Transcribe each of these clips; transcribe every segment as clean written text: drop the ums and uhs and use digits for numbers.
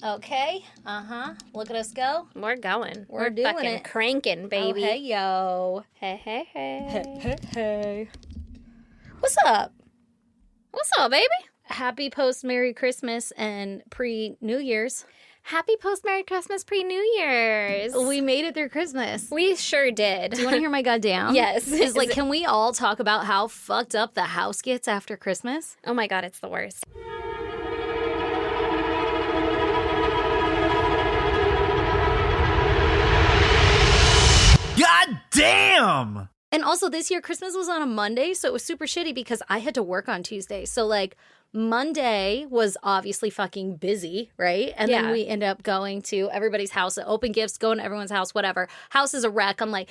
Okay. Look at us go. We're going. We're doing fucking it. cranking, baby. Oh, hey, yo. Hey. Hey. What's up? What's up, baby? Happy post-Merry Christmas and pre-New Year's. Happy post-Merry Christmas, pre-New Year's. We made it through Christmas. We sure did. Do you want to hear my goddamn? Yes. Can we all talk about how fucked up the house gets after Christmas? Oh my God, it's the worst. God damn! And also this year, Christmas was on a Monday, so it was super shitty because I had to work on Tuesday. So like Monday was obviously fucking busy, right? And then we end up going to everybody's house, open gifts, going to everyone's house, whatever. House is a wreck. I'm like,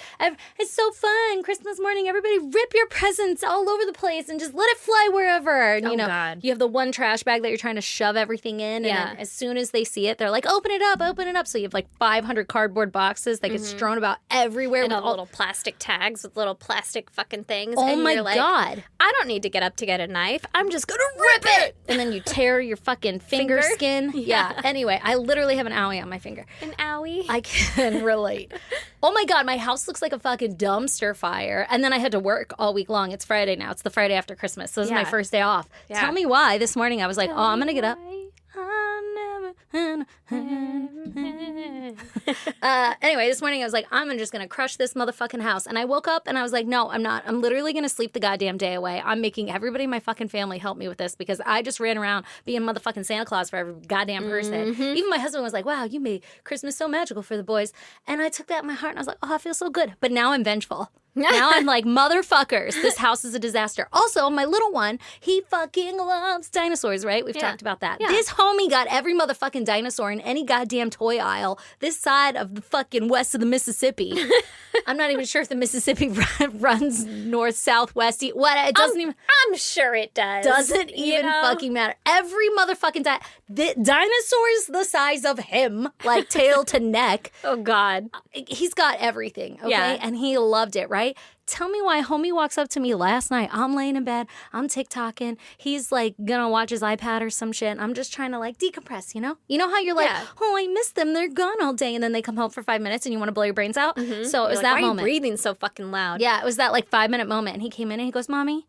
it's so fun. Christmas morning, everybody rip your presents all over the place and just let it fly wherever. And, God. You have the one trash bag that you're trying to shove everything in. Yeah. And then as soon as they see it, they're like, open it up. So you have like 500 cardboard boxes that get strewn about everywhere. And with all little plastic tags with little plastic fucking things. Oh and my you're like, God. I don't need to get up to get a knife. I'm just going to rip it. And then you tear your fucking finger Finger? skin. Yeah. Anyway, I literally have an owie on my finger. An owie. I can relate. Oh my God, my house looks like a fucking dumpster fire. And then I had to work all week long. It's Friday now. It's the Friday after Christmas. So this is my first day off. Yeah. Tell me why this morning I was like, I'm going to get up. Anyway, this morning I was like, I'm just going to crush this motherfucking house. And I woke up and I was like, no, I'm not. I'm literally going to sleep the goddamn day away. I'm making everybody in my fucking family help me with this because I just ran around being motherfucking Santa Claus for every goddamn person. Even my husband was like, wow, you made Christmas so magical for the boys. And I took that in my heart and I was like, oh, I feel so good. But now I'm vengeful. Now I'm like, motherfuckers, this house is a disaster. Also, my little one, he fucking loves dinosaurs, right? We've talked about that. Yeah. This homie got every motherfucking dinosaur in any goddamn toy aisle this side of the fucking west of the Mississippi. I'm not even sure if the Mississippi runs north, south, west, east. What? It doesn't even... I'm sure it does. Doesn't even fucking matter. Every motherfucking dinosaur's the size of him, like tail to neck. Oh, God. He's got everything, okay? Yeah. And he loved it, right? Tell me why homie walks up to me last night. I'm laying in bed. I'm TikToking. He's like gonna watch his iPad or some shit. And I'm just trying to like decompress, you know? You know how you're like, oh, I miss them. They're gone all day. And then they come home for 5 minutes and you want to blow your brains out? So it was Like, that why moment. Are you breathing so fucking loud? Yeah, it was that like 5-minute moment. And he came in and he goes, Mommy,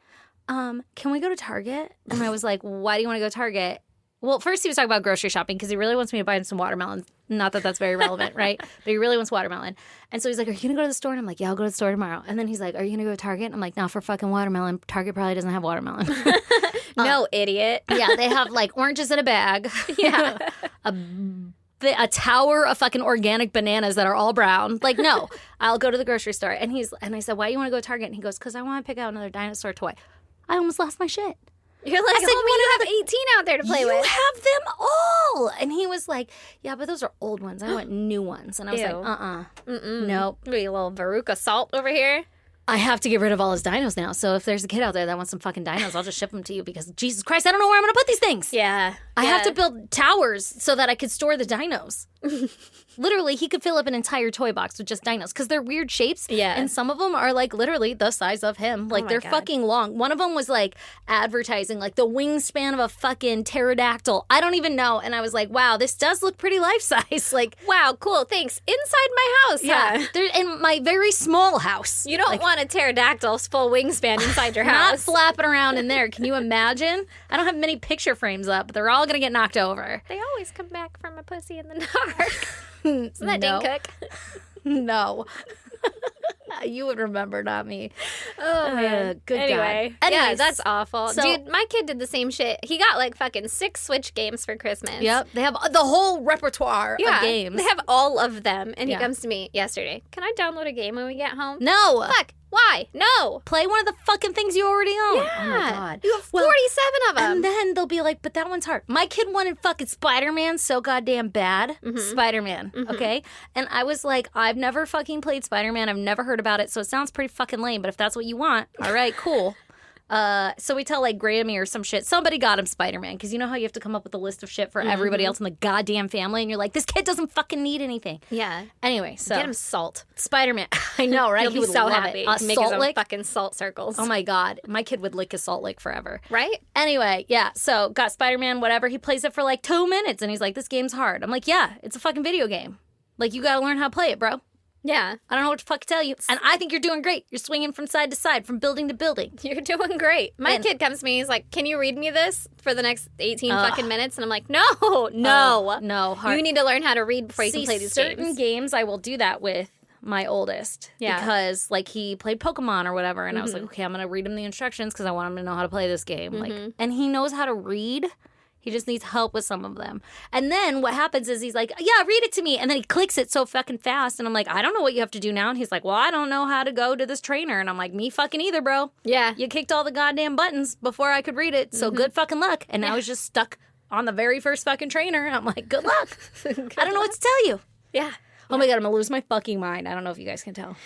can we go to Target? And I was like, why do you want to go to Target? Well, first he was talking about grocery shopping because he really wants me to buy him some watermelon. Not that that's very relevant, right? But he really wants watermelon. And so he's like, are you going to go to the store? And I'm like, yeah, I'll go to the store tomorrow. And then he's like, are you going to go to Target? And I'm like, no, for fucking watermelon. Target probably doesn't have watermelon. No, idiot. Yeah, they have like oranges in a bag. Yeah. A tower of fucking organic bananas that are all brown. Like, no, I'll go to the grocery store. And I said, why do you want to go to Target? And he goes, because I want to pick out another dinosaur toy. I almost lost my shit. You're like, I said, homie, you have 18 out there to play you with. have them all. And he was like, yeah, but those are old ones. I want new ones. And I was Ew. like, nope. Maybe a little Veruca salt over here. I have to get rid of all his dinos now. So if there's a kid out there that wants some fucking dinos, I'll just ship them to you because, Jesus Christ, I don't know where I'm going to put these things. Yeah. I have to build towers so that I could store the dinos. Literally, he could fill up an entire toy box with just dinos because they're weird shapes. Yeah. And some of them are like literally the size of him. Like my they're God. fucking long. One of them was like advertising like the wingspan of a fucking pterodactyl. I don't even know. And I was like, wow, this does look pretty life size. Like, Wow, cool, thanks. Inside my house, huh? they're in my very small house. You don't want a pterodactyl's full wingspan inside your Not house. flapping around in there. Can you imagine? I don't have many picture frames up, but they're all going to get knocked over. They always come back from a pussy in the dark. Isn't that No. Dane Cook? No. You would remember, not me. Oh, man. Good anyway, God. yeah, Anyways, that's awful. so- Dude, my kid did the same shit. He got like fucking 6 Switch games for Christmas. Yep. They have the whole repertoire Yeah, of games. they have all of them. And Yeah. he comes to me yesterday. Can I download a game when we get home? No. Fuck. Why? No. Play one of the fucking things you already own. Yeah. Oh, my God. You have Well, 47 of them. And then they'll be like, but that one's hard. My kid wanted fucking Spider-Man so goddamn bad. Spider-Man, okay? And I was like, I've never fucking played Spider-Man. I've never heard about it, so it sounds pretty fucking lame. But if that's what you want, all right, cool. So we tell like Grammy or some shit. Somebody got him Spider-Man because you know how you have to come up with a list of shit for everybody else in the goddamn family, and you're like, this kid doesn't fucking need anything. Yeah. Anyway, so Get him salt. Spider-Man. I know, right? He'll He be would so love happy. it. Make his Salt own lick. fucking salt circles. Oh my god, my kid would lick his salt lick forever. Right? Anyway, yeah. So got Spider-Man, whatever. He plays it for like 2 minutes, and he's like, this game's hard. I'm like, yeah, it's a fucking video game. Like, you got to learn how to play it, bro. Yeah. I don't know what to fuck tell you. And I think you're doing great. You're swinging from side to side, from building to building. You're doing great. My kid comes to me, he's like, can you read me this for the next 18 fucking minutes? And I'm like, no. No. Hard. You need to learn how to read before you can play these certain games I will do that with my oldest. Yeah. Because, like, he played Pokemon or whatever, and I was like, okay, I'm going to read him the instructions because I want him to know how to play this game. Like, and he knows how to read. He just needs help with some of them. And then what happens is he's like, yeah, read it to me. And then he clicks it so fucking fast. And I'm like, I don't know what you have to do now. And he's like, well, I don't know how to go to this trainer. And I'm like, me fucking either, bro. Yeah. You kicked all the goddamn buttons before I could read it. So good fucking luck. And now he's just stuck on the very first fucking trainer. I'm like, good luck. I don't know what to tell you. Yeah. Oh my God, I'm going to lose my fucking mind. I don't know if you guys can tell.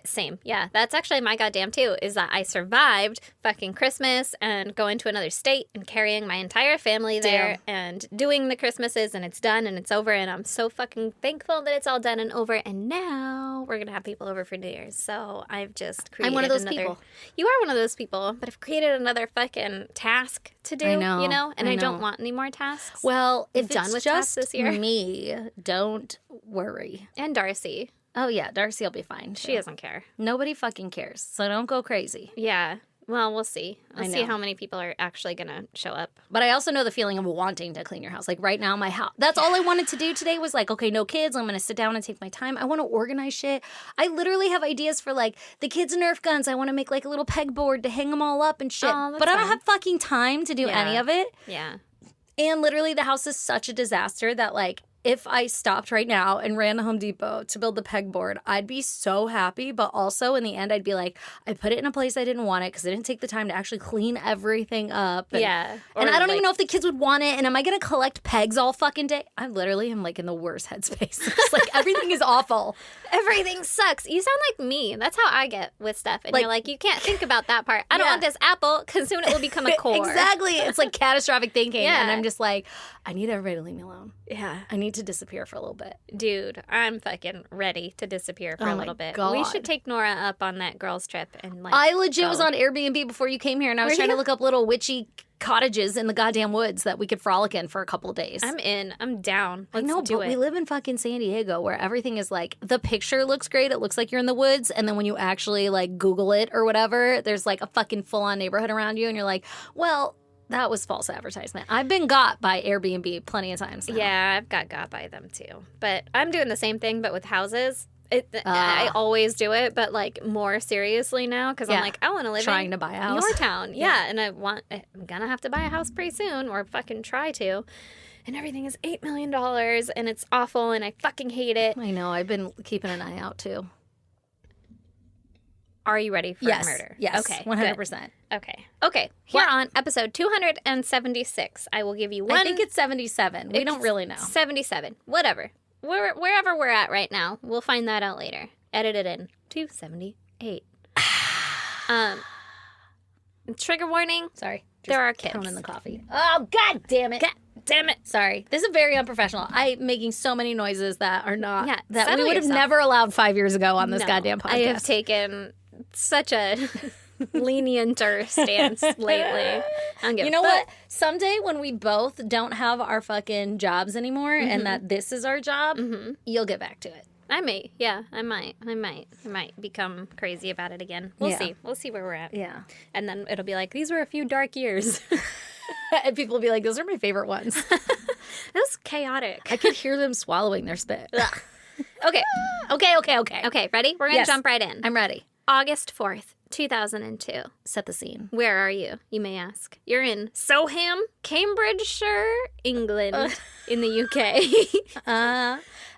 Same. Yeah. That's actually my goddamn too, is that I survived fucking Christmas and going to another state and carrying my entire family there and doing the Christmases, and it's done and it's over, and I'm so fucking thankful that it's all done and over, and now we're going to have people over for New Year's. So I've just created I'm one of those people. You are one of those people, but I've created another fucking task to do, I know, you know? And I I don't know. want any more tasks. Well, if done it's with just tasks this year. me, don't worry. And Darcy. Oh yeah, Darcy will be fine. She doesn't care. Nobody fucking cares, so don't go crazy. Yeah. Well, we'll see. I We'll see know. how many people are actually going to show up. But I also know the feeling of wanting to clean your house. Like right now, my house, that's all I wanted to do today was like, okay, no kids. I'm going to sit down and take my time. I want to organize shit. I literally have ideas for like the kids' Nerf guns. I want to make like a little pegboard to hang them all up and shit. Oh, that's but I don't fun. have fucking time to do any of it. Yeah. And literally the house is such a disaster that like, if I stopped right now and ran to Home Depot to build the pegboard, I'd be so happy. But also in the end, I'd be like, I put it in a place I didn't want it because I didn't take the time to actually clean everything up. And, Yeah. And I don't like, even know if the kids would want it. And am I going to collect pegs all fucking day? I literally am like in the worst headspace. It's like everything is awful. everything sucks. You sound like me. That's how I get with stuff. And Like- you're like, you can't think about that part. I don't Yeah. want this apple because soon it will become a core. Exactly. It's like catastrophic thinking. Yeah. And I'm just like, I need everybody to leave me alone. Yeah. I need to disappear for a little bit. Dude, I'm fucking ready to disappear for Oh a my little bit. God. We should take Nora up on that girls' trip and like. I legit go. was on Airbnb before you came here, and I was Were trying you? to look up little witchy cottages in the goddamn woods that we could frolic in for a couple days. I'm in. I'm down. I Let's know, do but it. we live in fucking San Diego where everything is like, the picture looks great. It looks like you're in the woods. And then when you actually like Google it or whatever, there's like a fucking full on neighborhood around you. And you're like, well, that was false advertisement. I've been got by Airbnb plenty of times now. Yeah, I've got by them too. But I'm doing the same thing, but with houses. I always do it, but like more seriously now because Yeah. I'm like, I want to live Trying in to buy a house. your town. Yeah, and I'm gonna have to buy a house pretty soon, or fucking try to. And everything is $8 million, and it's awful, and I fucking hate it. I know. I've been keeping an eye out too. Are you ready for Yes. murder? Yes. Okay. 100%. Good. Okay. Here on episode 276, I will give you one. I think it's 77. We don't really know. 77. Whatever. Wherever we're at right now, we'll find that out later. Edit it in. 278. Trigger warning. Sorry. There are Just kids. pounding the coffee. Oh, God damn it. God damn it. Sorry. This is very unprofessional. I'm making so many noises that are not, Yeah, that we settle would have yourself. never allowed 5 years ago on this No, goddamn podcast. I have taken such a lenienter stance lately. I don't give You a know fuck. what? Someday when we both don't have our fucking jobs anymore and that this is our job, you'll get back to it. I may. Yeah, I might become crazy about it again. We'll Yeah. see. We'll see where we're at. Yeah. And then it'll be like, these were a few dark years. And people will be like, those are my favorite ones. It was chaotic. I could hear them swallowing their spit. Okay. Okay. Okay, ready? We're going to Yes. jump right in. I'm ready. August 4th, 2002. Set the scene. Where are you, you may ask? You're in Soham, Cambridgeshire, England, in the UK.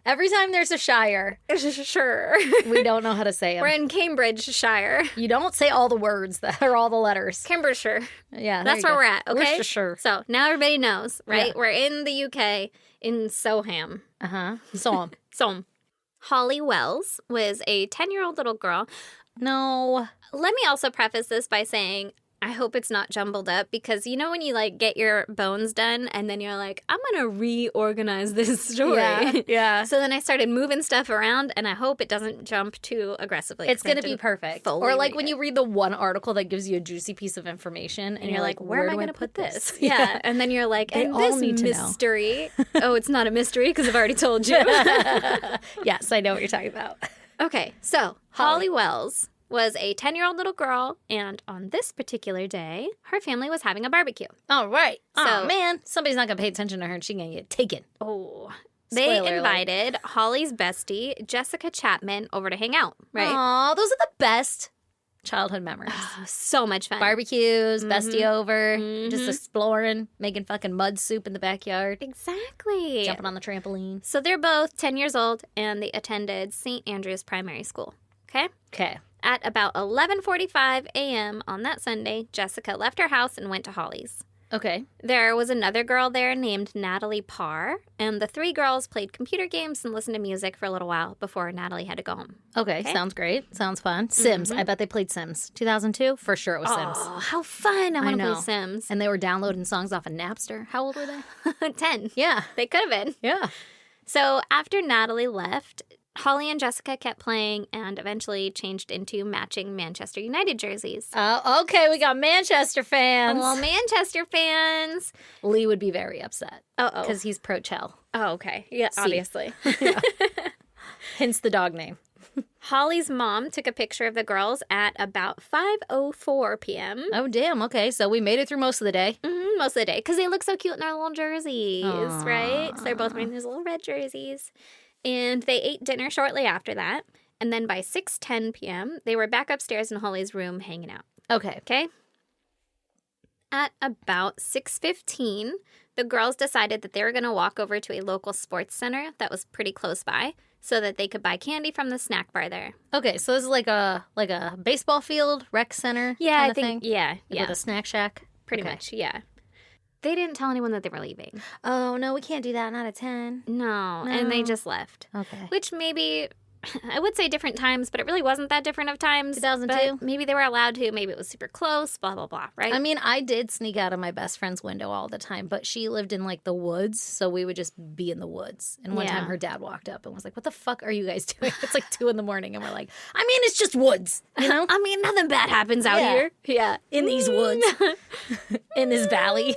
Every time there's a shire, Sure. we don't know how to say We're them. in Cambridgeshire. You don't say all the words that are all the letters. Cambridgeshire. Yeah, That's where we're at, okay? Worcestershire. So now everybody knows, right? Yeah. We're in the UK, in Soham. Soham. Soham. Holly Wells was a 10-year-old little girl. No. Let me also preface this by saying I hope it's not jumbled up because you know when you like get your bones done and then you're like, I'm going to reorganize this story. Yeah. So then I started moving stuff around and I hope it doesn't jump too aggressively. It's going to be perfect. Or like when you read the one article that gives you a juicy piece of information and you're like, where am I going to put this? Yeah. And then you're like, they and all this need to mystery. Oh, it's not a mystery because I've already told you. Yes, I know what you're talking about. Okay. So Holly Wells was a 10-year-old little girl, and on this particular day, her family was having a barbecue. All right. So, oh, man. Somebody's not going to pay attention to her, and she's going to get taken. Oh. Spoiler They invited Holly's bestie, Jessica Chapman, over to hang out, right? Aw, those are the best childhood memories. So much fun. Barbecues, bestie over, just exploring, making fucking mud soup in the backyard, Exactly. jumping on the trampoline. So they're both 10 years old, and they attended St. Andrew's Primary School, okay? Okay. At about 11:45 a.m. on that Sunday, Jessica left her house and went to Holly's. Okay. There was another girl there named Natalie Parr, and the three girls played computer games and listened to music for a little while before Natalie had to go home. Okay. Sounds great. Sounds fun. Sims. I bet they played Sims. 2002? For sure it was Sims. Oh, how fun. I want to know. play Sims. And they were downloading songs off of Napster. How old were they? 10. Yeah. They could have been. Yeah. So after Natalie left, Holly and Jessica kept playing and eventually changed into matching Manchester United jerseys. Oh, okay. We got Manchester fans. Well, Manchester fans. Lee would be very upset. Uh-oh. Because he's pro Chell. Oh, okay. Yeah, obviously. Hence the dog name. Holly's mom took a picture of the girls at about 5:04 p.m. Oh, damn. Okay. So we made it through most of the day. Most of the day. Because they look so cute in their little jerseys, Aww. right? So they're both wearing these little red jerseys. And they ate dinner shortly after that. And then by 6:10 p.m., they were back upstairs in Holly's room hanging out. Okay. Okay? At about 6:15, the girls decided that they were going to walk over to a local sports center that was pretty close by so that they could buy candy from the snack bar there. Okay. So this is like a baseball field, rec center Yeah, kind I of think, thing? yeah. With a snack shack? Pretty Okay. much, yeah. They didn't tell anyone that they were leaving. Oh, no, we can't do that. Not at 10. No, and they just left. Okay. Which maybe, I would say different times, but it really wasn't that different of times. 2002? But maybe they were allowed to. Maybe it was super close, blah, blah, blah, right? I mean, I did sneak out of my best friend's window all the time, but she lived in like the woods, so we would just be in the woods. And one time her dad walked up and was like, "What the fuck are you guys doing?" It's like 2 a.m. and we're like, "I mean, it's just woods, you know? I mean, nothing bad happens out Yeah. here. Yeah. In these woods, in this valley."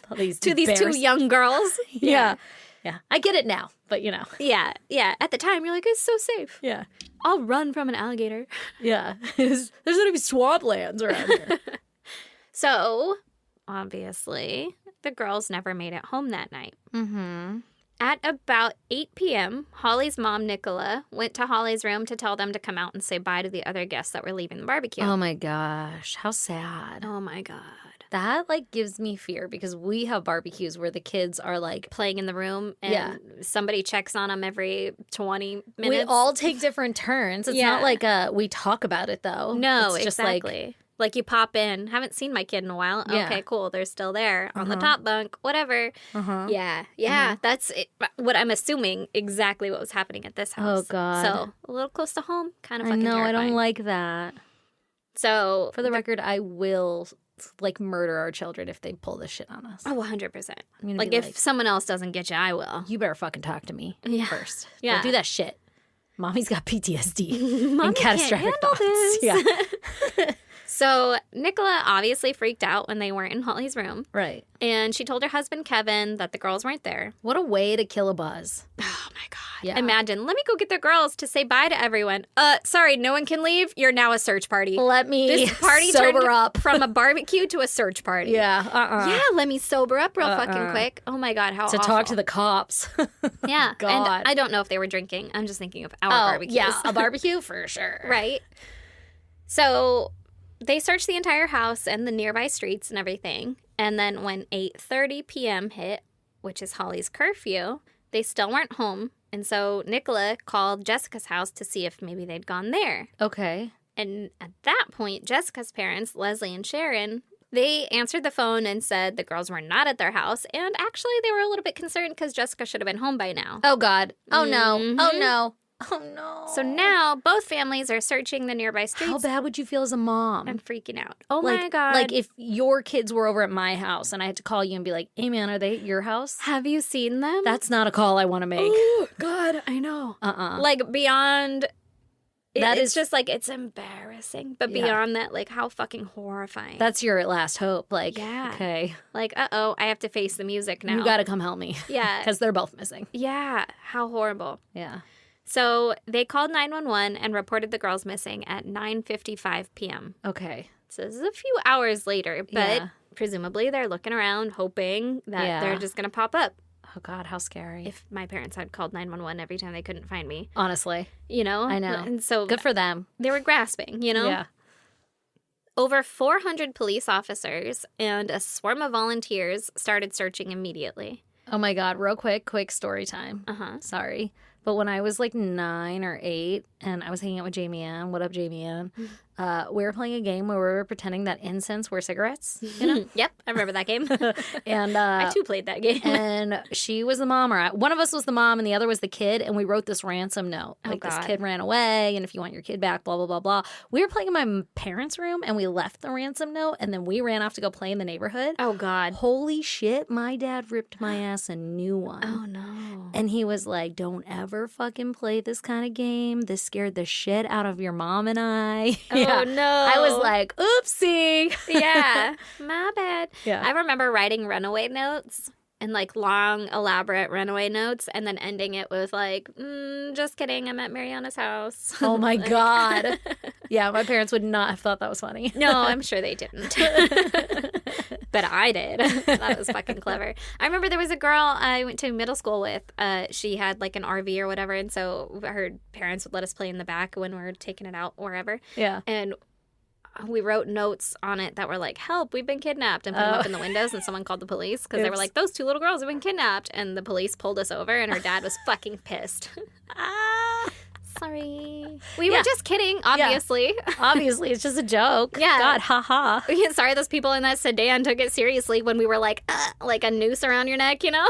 All these To these bears. 2 young girls. Yeah. Yeah. I get it now, but you know. Yeah. Yeah. At the time, you're like, it's so safe. Yeah. I'll run from an alligator. Yeah. There's not even swamplands around here. So, obviously, the girls never made it home that night. Mm-hmm. At about 8 p.m., Holly's mom, Nicola, went to Holly's room to tell them to come out and say bye to the other guests that were leaving the barbecue. Oh my gosh. How sad. Oh my God. That like gives me fear because we have barbecues where the kids are like Playing in the room and somebody checks on them every 20 minutes. we all take different turns. It's not like we talk about it though. No, it's just exactly. Like you pop in, haven't seen my kid in a while. Yeah. Okay, cool. They're still there on the top bunk, whatever. Yeah, that's it. What I'm assuming exactly what was happening at this house. Oh, God. So a little close to home, kind of I fucking know, terrifying. I don't like that. So For the record, I will like murder our children if they pull this shit on us. oh, 100%. I'm gonna Like be if someone else doesn't get you, I will. you better fucking talk to me first. Yeah. Don't do that shit. Mommy's got PTSD Mommy and catastrophic can't handle thoughts. this. Yeah. So Nicola obviously freaked out when they weren't in Holly's room. Right. And she told her husband, Kevin, that the girls weren't there. What a way to kill a buzz. Oh, my God. Yeah. Imagine, let me go get the girls to say bye to everyone. Sorry, no one can leave. You're now a search party. Let me This party sober turned up. from a barbecue to a search party. Yeah. Yeah, let me sober up real fucking quick. Oh, my God, how To awful. talk to the cops. Yeah. God. And I don't know if they were drinking. I'm just thinking of our barbecues. yeah, a barbecue for sure. Right? So they searched the entire house and the nearby streets and everything. And then when 8:30 p.m. hit, which is Holly's curfew, they still weren't home. And so Nicola called Jessica's house to see if maybe they'd gone there. Okay. And at that point, Jessica's parents, Leslie and Sharon, they answered the phone and said the girls were not at their house. And actually, they were a little bit concerned because Jessica should have been home by now. Oh, God. Oh, no. Oh, no. Oh, no. So now both families are searching the nearby streets. How bad would you feel as a mom? I'm freaking out. Oh, like, my God. Like if your kids were over at my house and I had to call you and be like, hey, man, are they at your house? Have you seen them? That's not a call I want to make. Oh, God, I know. Like, beyond... It's just, like, it's embarrassing. But beyond that, like, how fucking horrifying. That's your last hope. Like, okay. Like, uh-oh, I have to face the music now. You got to come help me. Yeah. Because they're both missing. Yeah. How horrible. Yeah. So they called 911 and reported the girls missing at 9:55 p.m. Okay. So this is a few hours later, but presumably they're looking around, hoping that they're just going to pop up. Oh, God, how scary. If my parents had called 911 every time they couldn't find me. Honestly. You know? I know. And so good for them. They were grasping, you know? Yeah. Over 400 police officers and a swarm of volunteers started searching immediately. Oh, my God. Real quick story time. Sorry. But when I was like 9 or 8 and I was hanging out with Jamie Ann, what up, Jamie Ann? We were playing a game where we were pretending that incense were cigarettes. You know? Yep, I remember that game. And I too played that game. And she was the mom, or one of us was the mom, and the other was the kid. And we wrote this ransom note, like this kid ran away, and if you want your kid back, blah blah blah blah. We were playing in my parents' room, and we left the ransom note, and then we ran off to go play in the neighborhood. Oh God! Holy shit! My dad ripped my ass a new one. Oh no! And he was like, "Don't ever fucking play this kind of game. This scared the shit out of your mom and I." Oh no! I was like, oopsie. Yeah, my bad. Yeah. I remember writing runaway notes and like long, elaborate runaway notes and then ending it with like, just kidding, I'm at Mariana's house. Oh my God. Yeah, my parents would not have thought that was funny. No, I'm sure they didn't. But I did. That was fucking clever. I remember there was a girl I went to middle school with. She had like an RV or whatever, and so her parents would let us play in the back when we were taking it out wherever. Yeah. And we wrote notes on it that were like, help, we've been kidnapped, and put them up in the windows, and someone called the police because they were like, those 2 little girls have been kidnapped, and the police pulled us over, and her dad was fucking pissed. Sorry. We were just kidding, obviously. Yeah. Obviously, it's just a joke. Yeah. God, haha. Sorry those people in that sedan took it seriously when we were like a noose around your neck, you know?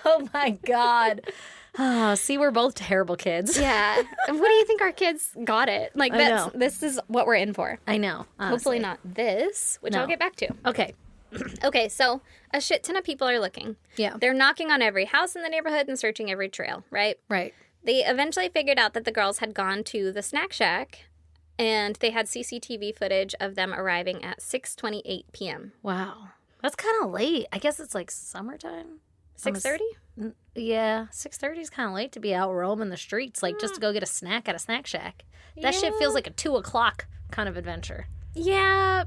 Oh my God. Oh, see, we're both terrible kids. Yeah. And what do you think our kids got it? Like, this is what we're in for. I know. Honestly. Hopefully not this, which I'll get back to. Okay. Okay, so a shit ton of people are looking. Yeah. They're knocking on every house in the neighborhood and searching every trail, right? Right. They eventually figured out that the girls had gone to the snack shack, and they had CCTV footage of them arriving at 6:28 p.m. Wow. That's kind of late. I guess it's like summertime. 6:30? Yeah, 6:30 is kind of late to be out roaming the streets, like just to go get a snack at a snack shack. That shit feels like a 2 o'clock kind of adventure. Yeah,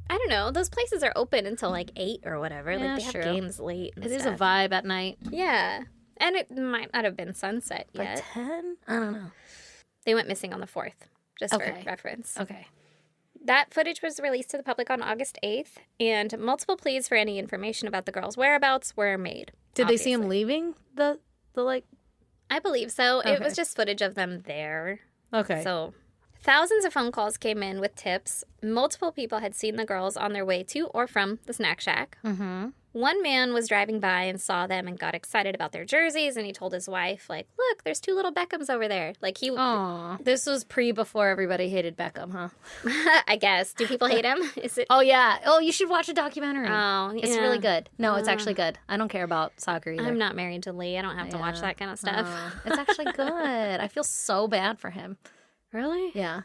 I don't know. Those places are open until like 8 or whatever. Yeah, like they have games late. And it is a vibe at night. Yeah, and it might not have been sunset yet. Like 10? I don't know. They went missing on the 4th, just for reference. Okay. That footage was released to the public on August 8th, and multiple pleas for any information about the girls' whereabouts were made. Did they see him leaving the like? I believe so. Okay. It was just footage of them there. Okay. So thousands of phone calls came in with tips. Multiple people had seen the girls on their way to or from the snack shack. Mm-hmm. One man was driving by and saw them and got excited about their jerseys, and he told his wife, like, look, there's 2 little Beckhams over there. Like, he... Aw. This was before everybody hated Beckham, huh? I guess. Do people hate him? Is it... Oh, yeah. Oh, you should watch a documentary. Oh, yeah. It's really good. No, it's actually good. I don't care about soccer either. I'm not married to Lee. I don't have to watch that kind of stuff. It's actually good. I feel so bad for him. Really? Yeah.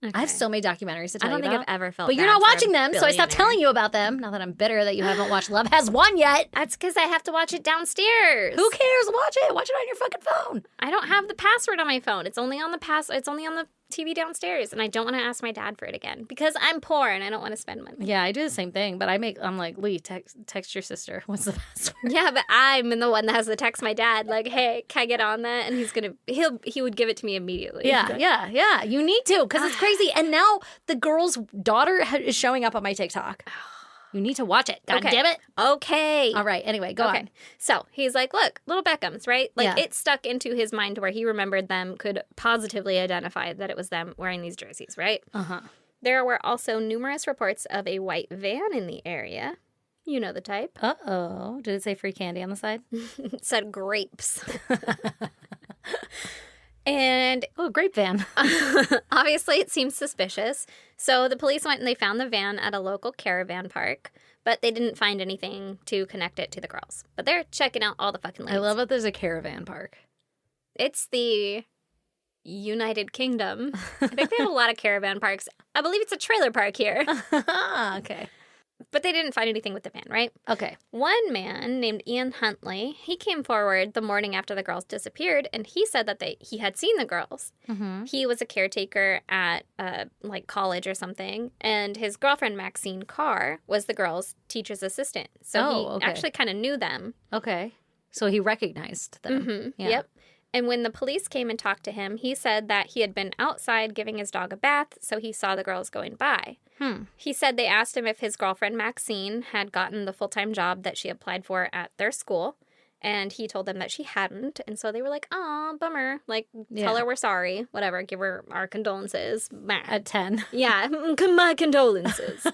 Okay. I have so many documentaries to tell you about. I don't think I've ever felt But you're not watching them, so I stopped telling you about them. Now that I'm bitter that you haven't watched Love Has Won yet. That's because I have to watch it downstairs. Who cares? Watch it. Watch it on your fucking phone. I don't have the password on my phone. It's only on the TV downstairs, and I don't want to ask my dad for it again because I'm poor and I don't want to spend money. Yeah, I do the same thing, but I'm like, Lee, text your sister. What's the password? Yeah, but I'm the one that has to text my dad, like, hey, can I get on that? And he would give it to me immediately. Yeah. You need to, because it's crazy. And now the girl's daughter is showing up on my TikTok. You need to watch it. God damn it. Okay. All right. Anyway, go on. So he's like, look, little Beckhams, right? Like, it stuck into his mind where he remembered them, could positively identify that it was them wearing these jerseys, right? Uh-huh. There were also numerous reports of a white van in the area. You know the type. Uh-oh. Did it say free candy on the side? It said grapes. And Oh, great van. obviously it seems suspicious. So the police went and they found the van at a local caravan park, but they didn't find anything to connect it to the girls. But they're checking out all the fucking leads. I love that there's a caravan park. It's the United Kingdom. I think they have a lot of caravan parks. I believe it's a trailer park here. Okay. But they didn't find anything with the van, right? Okay. One man named Ian Huntley, he came forward the morning after the girls disappeared, and he said that he had seen the girls. Mm-hmm. He was a caretaker at college or something, and his girlfriend Maxine Carr was the girls' teacher's assistant. So he actually kind of knew them. Okay. So he recognized them. Mm-hmm. Yeah. Yep. And when the police came and talked to him, he said that he had been outside giving his dog a bath, so he saw the girls going by. He said they asked him if his girlfriend Maxine had gotten the full-time job that she applied for at their school, and he told them that she hadn't, and so they were like, "Aw, bummer. Like, tell her we're sorry. Whatever. Give her our condolences." At 10. Yeah, my condolences.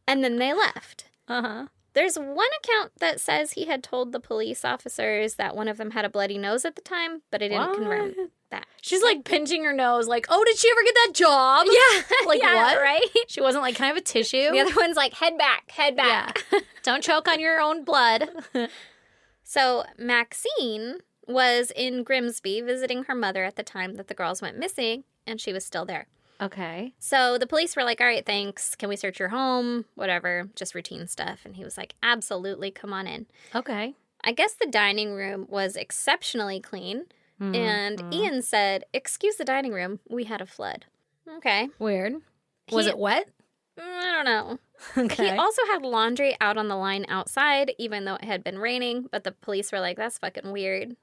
And then they left. Uh-huh. There's one account that says he had told the police officers that one of them had a bloody nose at the time, but I didn't confirm that. She's like pinching her nose, like, oh, did she ever get that job? Yeah. Like, yeah, what? Right? She wasn't like, can I have a tissue? The other one's like, head back. Yeah. Don't choke on your own blood. So Maxine was in Grimsby visiting her mother at the time that the girls went missing, and she was still there. Okay. So the police were like, all right, thanks. Can we search your home? Whatever, just routine stuff. And he was like, absolutely, come on in. Okay. I guess the dining room was exceptionally clean. Mm-hmm. And Ian said, excuse the dining room, we had a flood. Okay. Weird. Was it wet? I don't know. Okay. He also had laundry out on the line outside, even though it had been raining. But the police were like, that's fucking weird.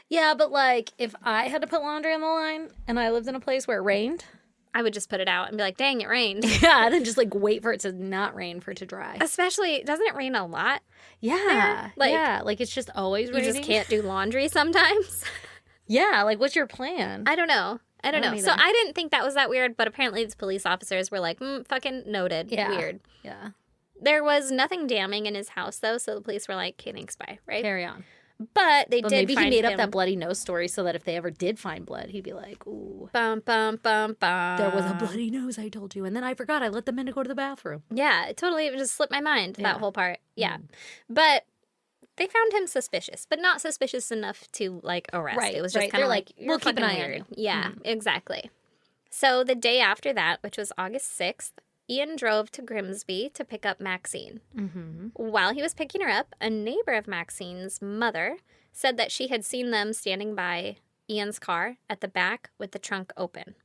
Yeah, but like, if I had to put laundry on the line and I lived in a place where it rained, I would just put it out and be like, dang, it rained. yeah, then just like wait for it to not rain for it to dry. Especially, doesn't it rain a lot? Yeah. There? Like it's just always You raining. just can't do laundry sometimes. Yeah, like what's your plan? I don't know. I don't know. either. So I didn't think that was that weird, but apparently these police officers were like, fucking noted. Yeah. Weird. Yeah. There was nothing damning in his house, though, so the police were like, okay, thanks, bye, right? Carry on. But they But did maybe he find made him. up that bloody nose story so that if they ever did find blood, he'd be like, ooh, Bum, bum, bum, bum. there was a bloody nose, I told you. And then I forgot. I let them in to go to the bathroom. Yeah, it totally just slipped my mind, Yeah. that whole part. Yeah. But they found him suspicious, but not suspicious enough to, like, arrest. Right, It was just right. kind of They're like, like, we'll keep an fucking eye on weird. you. Yeah, exactly. So the day after that, which was August 6th, Ian drove to Grimsby to pick up Maxine. Mm-hmm. While he was picking her up, a neighbor of Maxine's mother said that she had seen them standing by Ian's car at the back with the trunk open.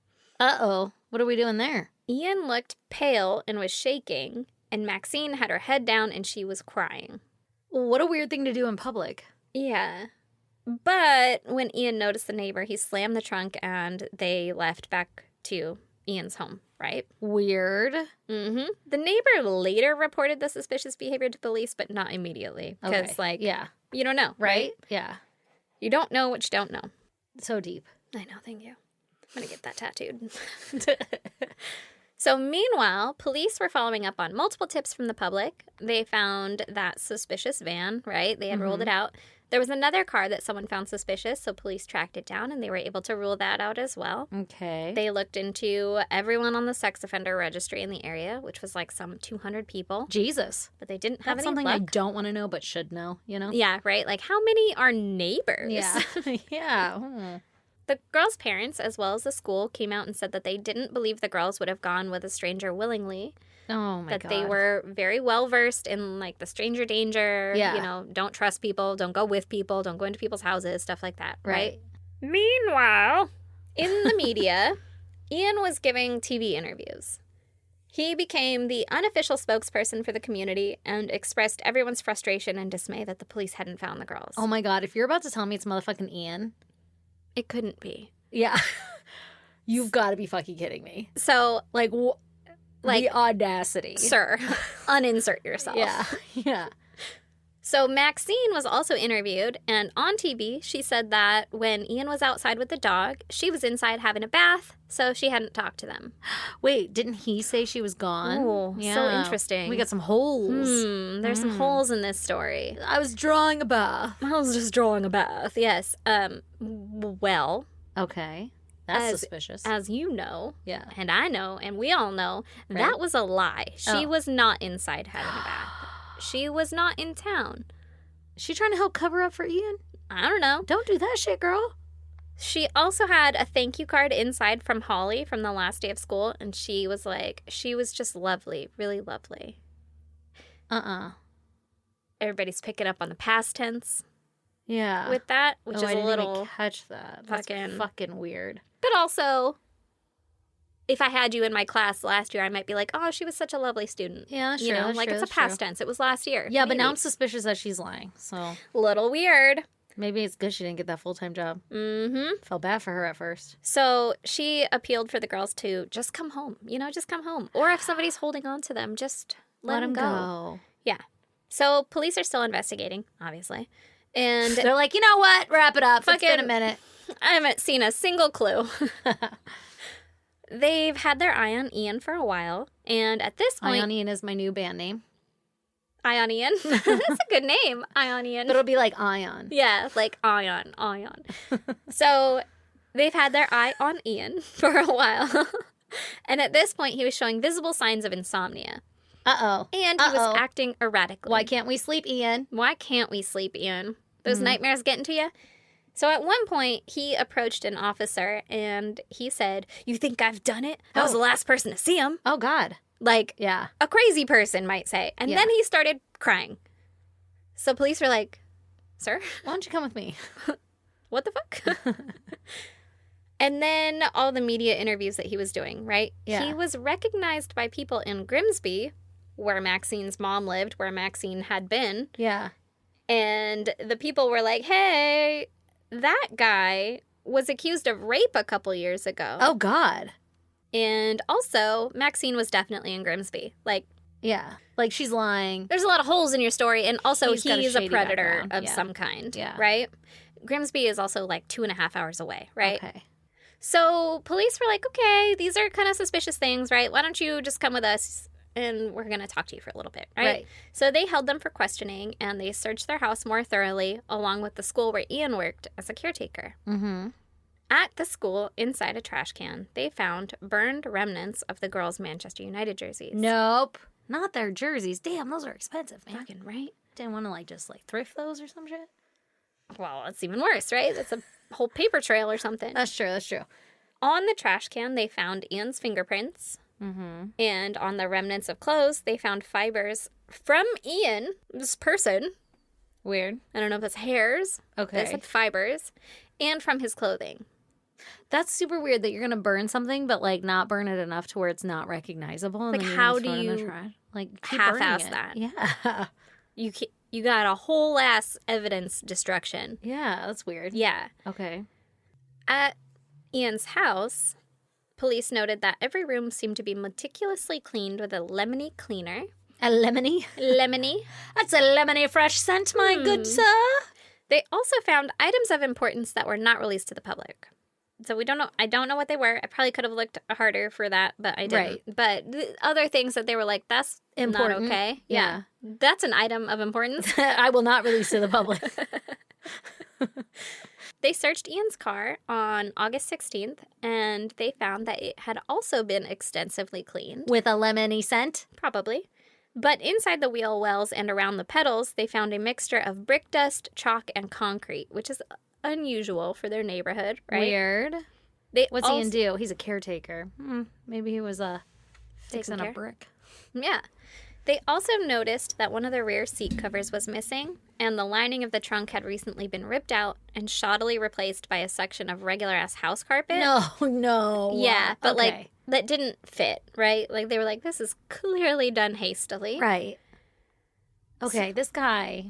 Uh-oh. What are we doing there? Ian looked pale and was shaking, and Maxine had her head down and she was crying. What a weird thing to do in public. Yeah. But when Ian noticed the neighbor, he slammed the trunk and they left back to Ian's home, right? Weird. Mm-hmm. The neighbor later reported the suspicious behavior to police, but not immediately. Because, Okay. Yeah. you don't know, right? Yeah. You don't know what you don't know. So deep. I know, thank you. I'm going to get that tattooed. So meanwhile, police were following up on multiple tips from the public. They found that suspicious van, right? They had ruled it out. There was another car that someone found suspicious, so police tracked it down, and they were able to rule that out as well. Okay. They looked into everyone on the sex offender registry in the area, which was like some 200 people, Jesus. but they didn't have That's any something I luck. don't want to know but should know, you know? Yeah, right? Like, how many are neighbors? Yeah. Yeah. Hmm. The girls' parents, as well as the school, came out and said that they didn't believe the girls would have gone with a stranger willingly. Oh, my that God. they were very well versed in, like, the stranger danger. Yeah. You know, don't trust people, don't go with people, don't go into people's houses, stuff like that, right? Right. Meanwhile, in the media, Ian was giving TV interviews. He became the unofficial spokesperson for the community and expressed everyone's frustration and dismay that the police hadn't found the girls. Oh, my God. If you're about to tell me it's motherfucking Ian. It couldn't be. Yeah. You've got to be fucking kidding me. So, Like, the audacity. sir, uninsert yourself. Yeah. Yeah. So Maxine was also interviewed, and on TV, she said that when Ian was outside with the dog, she was inside having a bath, so she hadn't talked to them. Wait, didn't he say she was gone? Oh, so interesting. We got some holes. There's some holes in this story. I was drawing a bath. I was just drawing a bath. Yes. Well, Okay. That's suspicious. As you know, Yeah. and I know, and we all know, Right. that was a lie. She Oh. was not inside having a bath. She was not in town. She trying to help cover up for Ian? I don't know. Don't do that shit, girl. She also had a thank you card inside from Holly from the last day of school, and she was just lovely, really lovely. Everybody's picking up on the past tense. Yeah. With that, which is I a didn't little even catch that. That's fucking weird. But also, if I had you in my class last year, I might be like, oh, she was such a lovely student. Yeah, that's you true. know, That's like true, it's a that's past true. tense. It was last year. Yeah, but Maybe. now I'm suspicious that she's lying. So Little weird. maybe it's good she didn't get that full-time job. Mm-hmm. Felt bad for her at first. So she appealed for the girls to just come home. You know, just come home. Or if somebody's holding on to them, just let them go. Yeah. So police are still investigating, obviously. And They're like, you know what? Wrap it up. It's Fucking- been a minute. I haven't seen a single clue. They've had their eye on Ian for a while. And at this point... Ion Ian is my new band name. Ion Ian? That's a good name. Ion Ian. But it'll be like Ion. Yeah, like Ion. So they've had their eye on Ian for a while. And at this point, he was showing visible signs of insomnia. Uh-oh. And he was acting erratically. Why can't we sleep, Ian? Why can't we sleep, Ian? Those nightmares getting to you? So at one point, he approached an officer and he said, "You think I've done it? I was the last person to see him." Oh, God. Like, Yeah. a crazy person might say. And then he started crying. So police were like, "Sir, Why don't you come with me? what the fuck?" And then all the media interviews that he was doing, right? Yeah. He was recognized by people in Grimsby, where Maxine's mom lived, where Maxine had been. Yeah. And the people were like, "Hey, that guy was accused of rape a couple years ago." Oh, God. And also, Maxine was definitely in Grimsby. Like, Yeah. Like, she's lying. there's a lot of holes in your story. And also, He's got a he's a shady predator background. of Yeah. some kind. Yeah. Right? Grimsby is also like 2.5 hours away, right? Okay. So police were like, "Okay, these are kind of suspicious things, right? Why don't you just come with us and we're going to talk to you for a little bit, right? Right. So they held them for questioning and they searched their house more thoroughly, along with the school where Ian worked as a caretaker. Mm-hmm. At the school, inside a trash can, they found burned remnants of the girls' Manchester United jerseys. Nope. Not their jerseys. Damn, those are expensive, man. Fucking right. Didn't want to, just thrift those or some shit? Well, it's even worse, right? That's a whole paper trail or something. That's true. That's true. On the trash can, they found Ian's fingerprints. Mm-hmm. And on the remnants of clothes, they found fibers from Ian, this person. Weird. I don't know if it's hairs. Okay. They said fibers. And from his clothing. That's super weird that you're going to burn something, but, not burn it enough to where it's not recognizable. And Like, then you're how gonna do throw it in the you trash. Keep half-ass burning it. that? Yeah. You got a whole ass evidence destruction. Yeah, that's weird. Yeah. Okay. At Ian's house, police noted that every room seemed to be meticulously cleaned with a lemony cleaner. A lemony? Lemony. That's a lemony fresh scent, my good sir. They also found items of importance that were not released to the public. So we don't know. I don't know what they were. I probably could have looked harder for that, but I didn't. Right. But the other things that they were like, that's Important. not okay. Yeah. That's an item of importance. I will not release to the public. They searched Ian's car on August 16th, and they found that it had also been extensively cleaned. With a lemony scent? Probably. But inside the wheel wells and around the pedals, they found a mixture of brick dust, chalk, and concrete, which is unusual for their neighborhood, right? Weird. They What's Ian do? He's a caretaker. Maybe he was fixing care? a brick. Yeah. They also noticed that one of the rear seat covers was missing, and the lining of the trunk had recently been ripped out and shoddily replaced by a section of regular-ass house carpet. No. Yeah, but okay. that didn't fit, right? Like, they were like, this is clearly done hastily. Right. Okay, this guy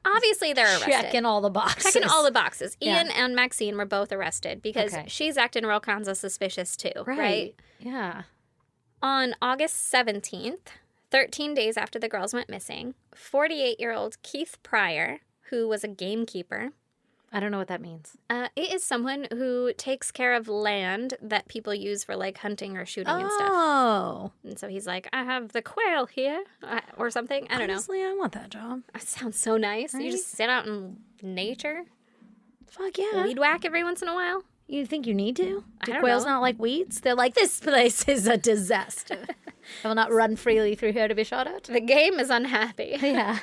Obviously, they're arrested. checking all the boxes. Checking all the boxes. Yeah. Ian and Maxine were both arrested because Okay. she's acting real kinds of suspicious too, right? Yeah. On August 17th, 13 days after the girls went missing, 48-year-old Keith Pryor, who was a gamekeeper, I don't know what that means. it is someone who takes care of land that people use for, hunting or shooting and stuff. Oh. And so he's like, I have the quail here, or something. I don't know. Honestly, I want that job. That sounds so nice. Right? You just sit out in nature, Fuck yeah. weed whack every once in a while. You think you need to? I Do don't quails know. not like weeds? They're like, this place is a disaster. I will not run freely through here to be shot at. The game is unhappy. Yeah.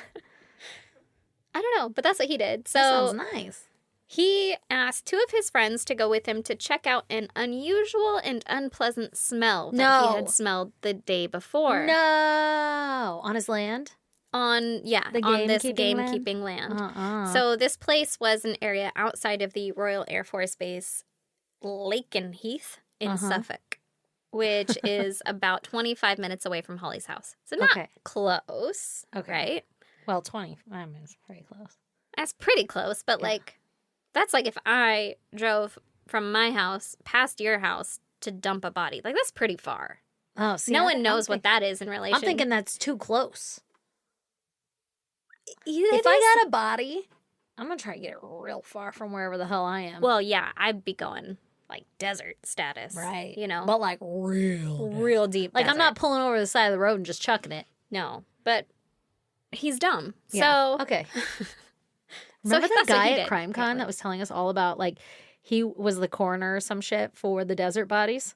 I don't know, but that's what he did. So That sounds nice. he asked 2 of his friends to go with him to check out an unusual and unpleasant smell that he had smelled the day before. No. On his land? On this gamekeeping land. So this place was an area outside of the Royal Air Force Base Lakenheath in Suffolk, which is about 25 minutes away from Holly's house. So not close, right? Well, 20. I mean, it's pretty close. That's pretty close, but like, that's like if I drove from my house past your house to dump a body. Like, that's pretty far. Oh, see, no one knows what that is in relation. I'm thinking that's too close. If I got a body, I'm going to try to get it real far from wherever the hell I am. Well, yeah, I'd be going like desert status. Right. You know? But like real deep. Like, desert. I'm not pulling over the side of the road and just chucking it. No, but he's dumb. Yeah. So okay. So Remember that that's what guy he at did, CrimeCon apparently. that was telling us all about, like, he was the coroner or some shit for the desert bodies?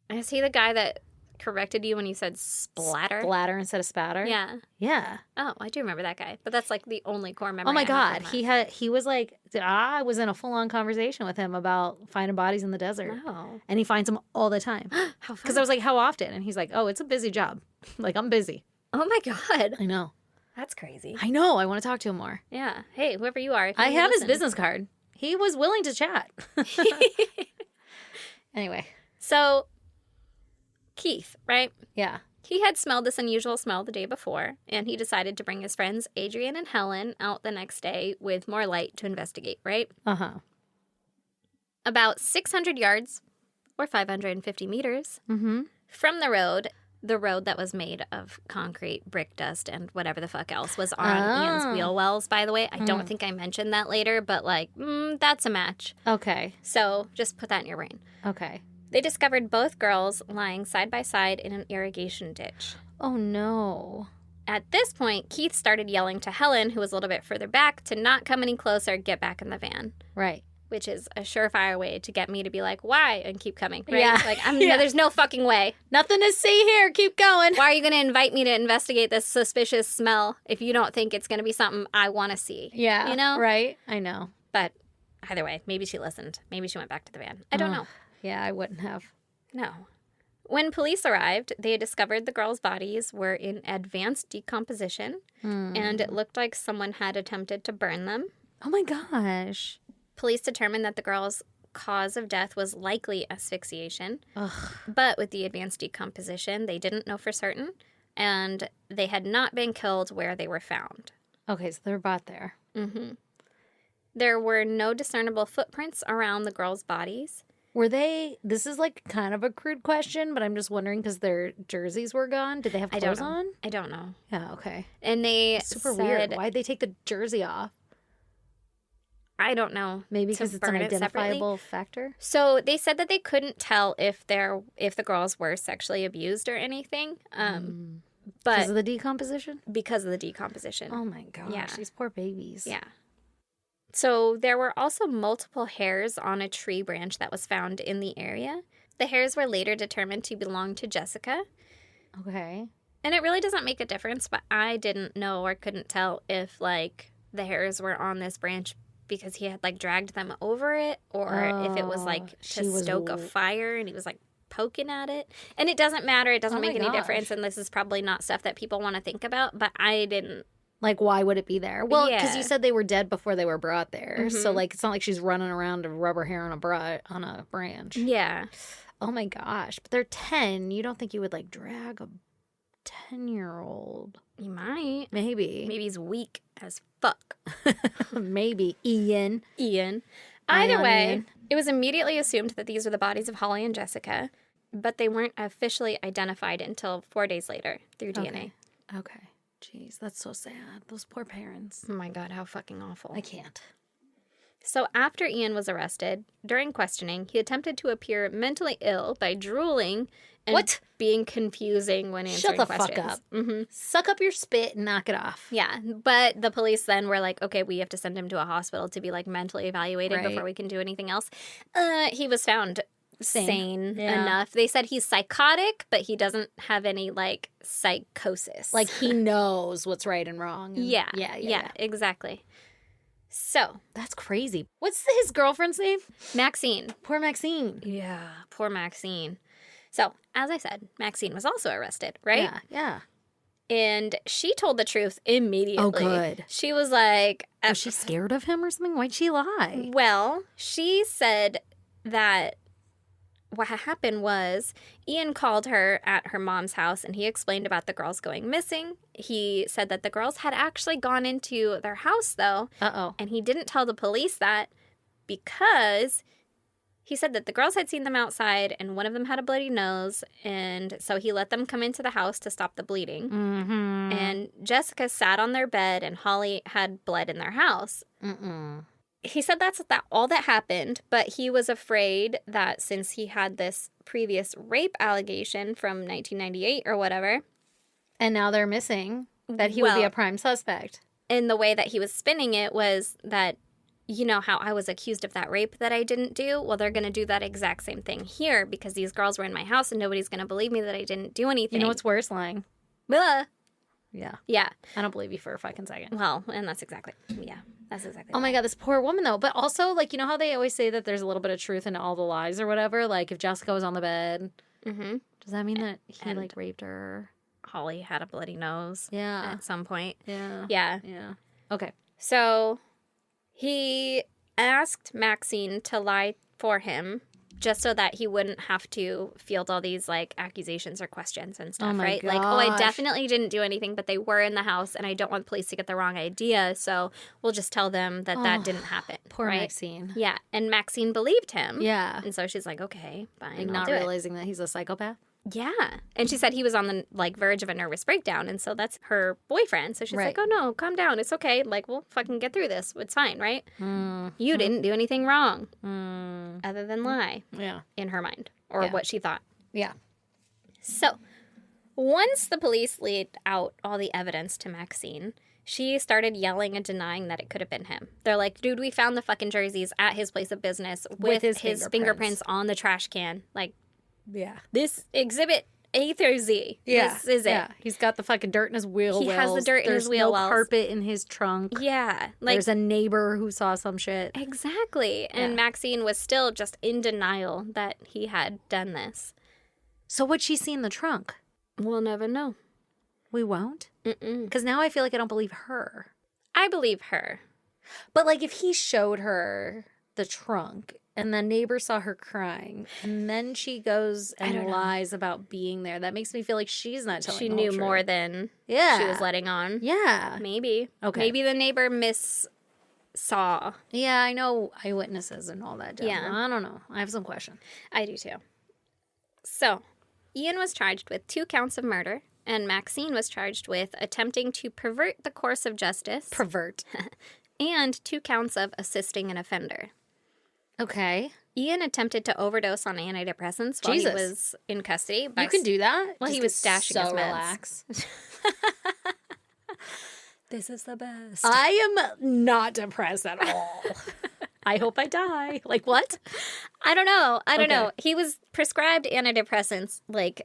Is he the guy that corrected you when you said splatter? Splatter instead of spatter? Yeah. Yeah. Oh, I do remember that guy. But that's like the only core memory. Oh my I have God. from that. He was like, I was in a full on conversation with him about finding bodies in the desert. Oh. And he finds them all the time. How Because fun. I was like, how often? And he's like, oh, it's a busy job. Like, I'm busy. Oh my God. I know. That's crazy. I know. I want to talk to him more. Yeah. Hey, whoever you are. if you I wanna have his listen. business card. He was willing to chat. Anyway. So, Keith, right? Yeah. He had smelled this unusual smell the day before, and he decided to bring his friends Adrian and Helen out the next day with more light to investigate, right? Uh-huh. About 600 yards, or 550 meters, from the road that was made of concrete, brick dust, and whatever the fuck else was on Ian's wheel wells, by the way. I don't think I mentioned that later, but like, that's a match. Okay. So just put that in your brain. Okay. They discovered both girls lying side by side in an irrigation ditch. Oh, no. At this point, Keith started yelling to Helen, who was a little bit further back, to not come any closer, get back in the van. Right. Which is a surefire way to get me to be like, why? And keep coming, right? Yeah. Like, there's no fucking way. Nothing to see here. Keep going. Why are you going to invite me to investigate this suspicious smell if you don't think it's going to be something I want to see? Yeah. You know? Right. I know. But either way, maybe she listened. Maybe she went back to the van. I don't know. Yeah, I wouldn't have. No. When police arrived, they discovered the girls' bodies were in advanced decomposition, and it looked like someone had attempted to burn them. Oh, my gosh. Police determined that the girls' cause of death was likely asphyxiation, Ugh. but with the advanced decomposition, they didn't know for certain, and they had not been killed where they were found. Okay, so they're brought there. There were no discernible footprints around the girls' bodies. Were they, this is like kind of a crude question, but I'm just wondering because their jerseys were gone. Did they have clothes on? I don't know. Yeah, okay. And they Super said, weird. Why'd they take the jersey off? I don't know. Maybe to because it's an burn it separately. identifiable factor? So they said that they couldn't tell if the girls were sexually abused or anything, but Because of the decomposition? because of the decomposition. Oh my gosh, Yeah. these poor babies. Yeah. So there were also multiple hairs on a tree branch that was found in the area. The hairs were later determined to belong to Jessica. Okay. And it really doesn't make a difference, but I didn't know or couldn't tell if, like, the hairs were on this branch because he had, like, dragged them over it or if it was, like, she to was stoke a fire and he was, like, poking at it. And it doesn't matter. It doesn't Oh my make any gosh. difference. And this is probably not stuff that people want to think about, but I didn't. Like, why would it be there? Well, because Yeah. you said they were dead before they were brought there. So, like, it's not like she's running around a rubber hair on a branch. Yeah. Oh my gosh. But they're 10. You don't think you would, like, drag a 10-year-old? You might. Maybe. Maybe he's weak as fuck. Maybe. Ian. Either Ion way, Ian. it was immediately assumed that these were the bodies of Holly and Jessica, but they weren't officially identified until 4 days later through DNA. Okay. Jeez, that's so sad. Those poor parents. Oh my God, how fucking awful. I can't. So after Ian was arrested, during questioning, he attempted to appear mentally ill by drooling And what? being confusing when answering Shut the questions. fuck up. Mm-hmm. Suck up your spit and knock it off. Yeah, but the police then were like, okay, we have to send him to a hospital to be like mentally evaluated Right. before we can do anything else. He was found sane Yeah. enough. They said he's psychotic, but he doesn't have any like psychosis. Like he knows what's right and wrong. And yeah, exactly. So That's crazy. What's his girlfriend's name? Maxine. Poor Maxine. Yeah, poor Maxine. So, as I said, Maxine was also arrested, right? Yeah. And she told the truth immediately. Oh, good. She was like... Was she scared of him or something? Why'd she lie? Well, she said that what happened was Ian called her at her mom's house and he explained about the girls going missing. He said that the girls had actually gone into their house, though. Uh-oh. And he didn't tell the police that because... He said that the girls had seen them outside and one of them had a bloody nose, and so he let them come into the house to stop the bleeding. Mm-hmm. And Jessica sat on their bed and Holly had bled in their house. Mm-mm. He said that's all that happened, but he was afraid that since he had this previous rape allegation from 1998 or whatever. And now they're missing, that he would be a prime suspect. And the way that he was spinning it was that, you know how I was accused of that rape that I didn't do? Well, they're going to do that exact same thing here because these girls were in my house and nobody's going to believe me that I didn't do anything. You know what's worse? Lying. Blah. Yeah. Yeah. I don't believe you for a fucking second. Well, and that's exactly Oh my God, this poor woman though. But also, like, you know how they always say that there's a little bit of truth in all the lies or whatever? Like, if Jessica was on the bed, does that mean that he, like, raped her? Holly had a bloody nose. Yeah. At some point. Yeah. Yeah. Yeah. Okay. So he asked Maxine to lie for him just so that he wouldn't have to field all these, like, accusations or questions and stuff, Oh my right? Like, oh, I gosh. definitely didn't do anything, but they were in the house, and I don't want police to get the wrong idea, so we'll just tell them that that didn't happen. Poor right? Maxine. Yeah, and Maxine believed him. Yeah. And so she's like, okay, fine, Like, I'll not do it. realizing that he's a psychopath. Yeah. And she said he was on the, like, verge of a nervous breakdown, and so that's her boyfriend. So she's Right. like, oh, no, calm down. It's okay. Like, we'll fucking get through this. It's fine, right? Mm. You didn't do anything wrong Mm. other than lie Yeah. in her mind or Yeah. what she thought. Yeah. So once the police laid out all the evidence to Maxine, she started yelling and denying that it could have been him. They're like, dude, we found the fucking jerseys at his place of business with his fingerprints on the trash can. Like, Yeah. this exhibit A through Z. This is it. Yeah. He's got the fucking dirt in his wheel He wells. has the dirt in his wheel There's wells. no carpet in his trunk. Yeah. Like, There's a neighbor who saw some shit. exactly. And Yeah. Maxine was still just in denial that he had done this. So what'd she see in the trunk? We'll never know. We won't? Mm-mm. Because now I feel like I don't believe her. I believe her. But, like, if he showed her the trunk and the neighbor saw her crying and then she goes don't and know. lies about being there, that makes me feel like she's not telling She the knew whole more truth. than Yeah. she was letting on. Yeah. Maybe. Okay. Maybe the neighbor saw. Yeah, I know eyewitnesses and all that jazz. Yeah. I don't know. I have some questions. I do too. So, Ian was charged with 2 counts of murder, and Maxine was charged with attempting to pervert the course of justice Pervert. and 2 counts of assisting an offender. Okay. Ian attempted to overdose on antidepressants while he Jesus. was in custody. You can do that? Well, he Just was get stashing his meds. relax. This is the best. I am not depressed at all. I hope I die. Like, what? I don't know. I don't Okay. know. He was prescribed antidepressants, like,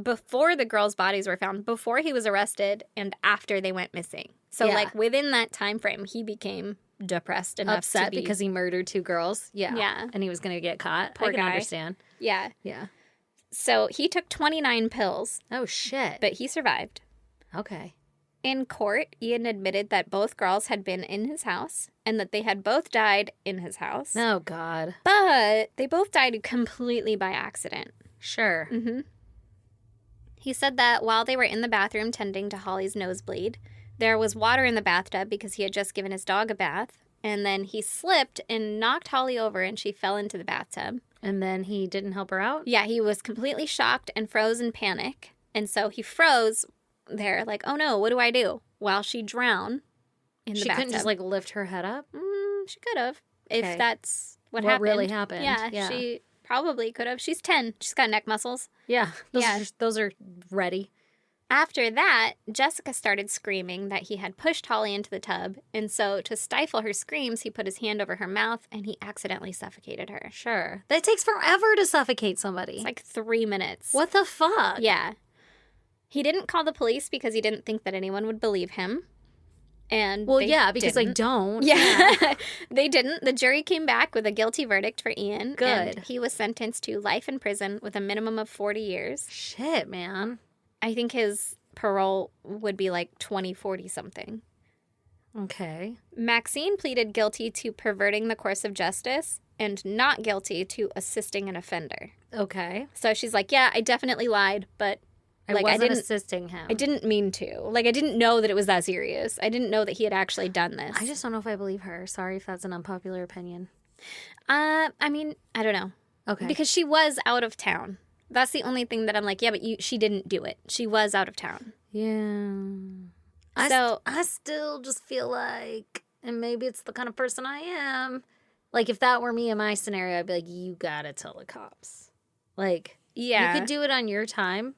before the girls' bodies were found, before he was arrested, and after they went missing. So, Yeah. like, within that time frame, he became depressed enough Upset to be... because he murdered 2 girls. Yeah. Yeah. And he was going to get caught. Poor I can guy. understand. Yeah. Yeah. So, he took 29 pills, Oh, shit. but he survived. Okay. In court, Ian admitted that both girls had been in his house and that they had both died in his house. Oh, God. But they both died completely by accident. Sure. Mm-hmm. He said that while they were in the bathroom tending to Holly's nosebleed, there was water in the bathtub because he had just given his dog a bath. And then he slipped and knocked Holly over and she fell into the bathtub. And then he didn't help her out? Yeah, he was completely shocked and froze in panic. And so he froze there like, oh no, what do I do? While she drowned in the She bathtub. couldn't just, like, lift her head up? She could have, Okay. if that's what What happened. really happened. Yeah, Yeah. she probably could have. She's 10. She's got neck muscles. Yeah. Yeah. Those are ready. After that, Jessica started screaming that he had pushed Holly into the tub, and so to stifle her screams, he put his hand over her mouth and he accidentally suffocated her. Sure. That takes forever to suffocate somebody. It's like 3 minutes. What the fuck? Yeah. He didn't call the police because he didn't think that anyone would believe him. And well, yeah, because didn't. I don't. Yeah. They didn't. The jury came back with a guilty verdict for Ian. Good. And he was sentenced to life in prison with a minimum of 40 years. Shit, man. I think his parole would be like 20, 40 something. Okay. Maxine pleaded guilty to perverting the course of justice and not guilty to assisting an offender. Okay. So she's like, yeah, I definitely lied, but I wasn't assisting him. I didn't mean to. Like, I didn't know that it was that serious. I didn't know that he had actually done this. I just don't know if I believe her. Sorry if that's an unpopular opinion. I mean, I don't know. Okay. Because she was out of town. That's the only thing that I'm like, yeah, but she didn't do it. She was out of town. Yeah. So I still just feel like, and maybe it's the kind of person I am, like if that were me in my scenario, I'd be like, you gotta tell the cops. Like, yeah, you could do it on your time,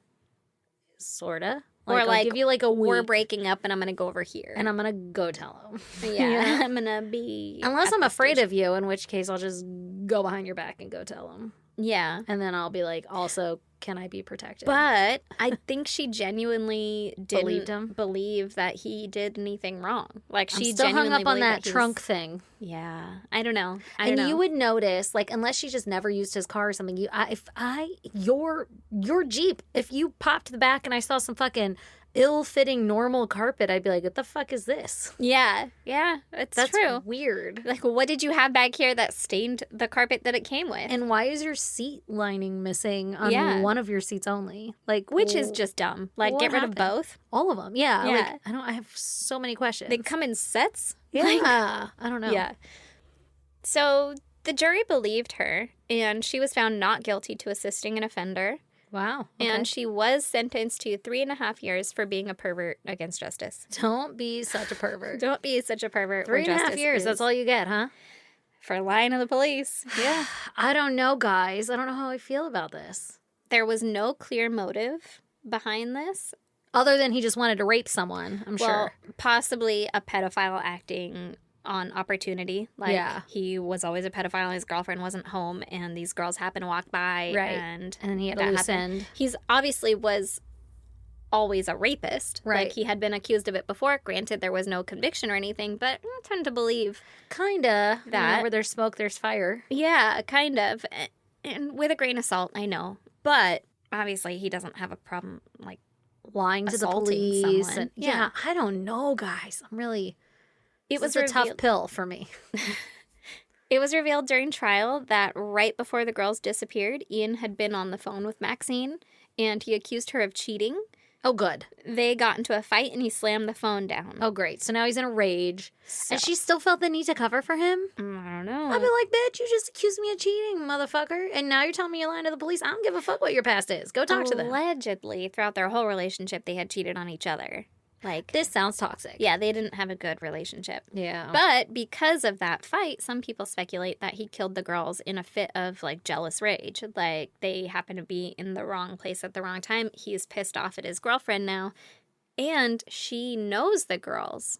sorta. Or I'll like, give you like a week. We're breaking up and I'm going to go over here. And I'm going to go tell them. Yeah. I'm going to be... Unless I'm afraid of you, in which case I'll just go behind your back and go tell them. Yeah. And then I'll be like, also, can I be protected? But I think she genuinely didn't believe that he did anything wrong. Like, she still hung genuinely up on that he trunk was... thing. Yeah. I don't know. You would notice, like, unless she just never used his car or something, your Jeep, if you popped the back and I saw some fucking ill-fitting normal carpet, I'd be like, what the fuck is this? Yeah. Yeah. That's true. Weird. Like, what did you have back here that stained the carpet that it came with? And why is your seat lining missing on one of your seats only? Like, which is just dumb. Like, get rid of both. All of them. Yeah. Yeah. Like, I have so many questions. They come in sets? Yeah. Like, I don't know. Yeah. So the jury believed her, and she was found not guilty to assisting an offender. Wow. Okay. And she was sentenced to 3.5 years for being a pervert against justice. Don't be such a pervert. Don't be such a pervert. 3.5 years. That's all you get, huh? For lying to the police. Yeah. I don't know, guys. I don't know how I feel about this. There was no clear motive behind this. Other than he just wanted to rape someone, I'm sure. Possibly a pedophile acting on opportunity. Like, he was always a pedophile, his girlfriend wasn't home, and these girls happened to walk by. Right. And then he had a loose end. He's obviously was always a rapist. Right. Like, he had been accused of it before. Granted, there was no conviction or anything, but I tend to believe kinda that. Where there's smoke, there's fire. Yeah, kind of. And with a grain of salt, I know. But obviously, he doesn't have a problem, like, lying to the police. Someone. Yeah, I don't know, guys. I'm really... It was a tough pill for me. It was revealed during trial that right before the girls disappeared, Ian had been on the phone with Maxine, and he accused her of cheating. Oh, good. They got into a fight, and he slammed the phone down. Oh, great. So now he's in a rage. And she still felt the need to cover for him? I don't know. I'd be like, bitch, you just accused me of cheating, motherfucker. And now you're telling me you're lying to the police. I don't give a fuck what your past is. Go talk to them. Allegedly, throughout their whole relationship, they had cheated on each other. Like, this sounds toxic. Yeah, they didn't have a good relationship. Yeah. But because of that fight, some people speculate that he killed the girls in a fit of, like, jealous rage. Like, they happen to be in the wrong place at the wrong time. He's pissed off at his girlfriend now. And she knows the girls.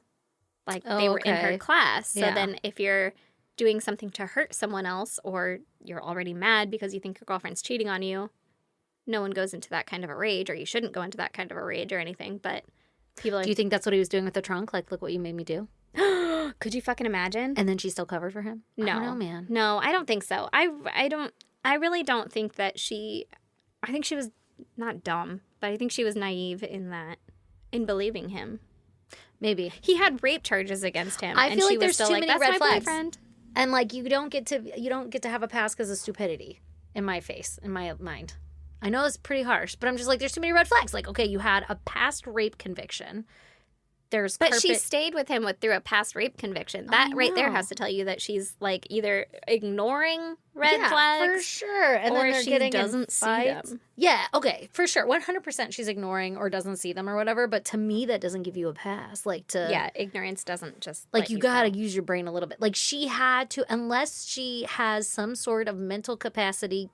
Like, they were in her class. So then if you're doing something to hurt someone else, or you're already mad because you think your girlfriend's cheating on you, no one goes into that kind of a rage, or you shouldn't go into that kind of a rage or anything, but... People are... Do you think that's what he was doing with the trunk? Like, look what you made me do? Could you fucking imagine? And then she still covered for him? No. I don't know, man. No, I don't think so. I really don't think that she... I think she was not dumb, but I think she was naive in believing him. Maybe. He had rape charges against him. I feel like there's too many red flags. Boyfriend. And, like, you don't get to have a pass because of stupidity in my mind. I know it's pretty harsh, but I'm just like, there's too many red flags. Like, okay, you had a past rape conviction. But she stayed with him through a past rape conviction. That right there has to tell you that she's, like, either ignoring red flags. For sure. And or then she doesn't see them. Yeah, okay, for sure. 100% she's ignoring or doesn't see them or whatever. But to me, that doesn't give you a pass. Yeah, ignorance doesn't just... Like, you got to use your brain a little bit. Like, she had to, unless she has some sort of mental capacity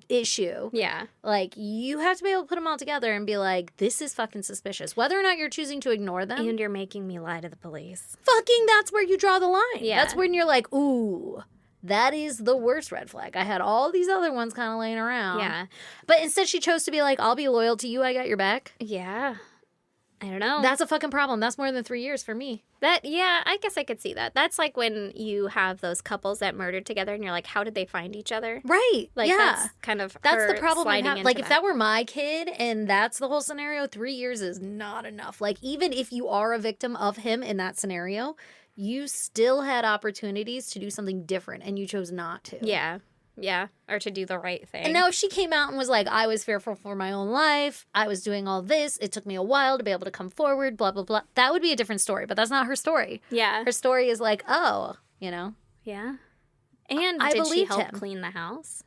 issue. Yeah. Like, you have to be able to put them all together and be like, this is fucking suspicious. Whether or not you're choosing to ignore them. And you're making me lie to the police. Fucking that's where you draw the line. Yeah. That's when you're like, ooh, that is the worst red flag. I had all these other ones kind of laying around. Yeah. But instead she chose to be like, I'll be loyal to you. I got your back. Yeah. I don't know. That's a fucking problem. That's more than 3 years for me. Yeah, I guess I could see that. That's like when you have those couples that murdered together and you're like, how did they find each other? Right. Like, yeah. that's kind of That's the her problem. sliding Like, into if that were my kid and that's the whole scenario, 3 years is not enough. Like, even if you are a victim of him in that scenario, you still had opportunities to do something different and you chose not to. Yeah. Yeah. Or to do the right thing. And now if she came out and was like, I was fearful for my own life, I was doing all this, it took me a while to be able to come forward, blah, blah, blah, that would be a different story. But that's not her story. Yeah. Her story is like, oh, you know. Yeah. And I did she believed help him. clean the house?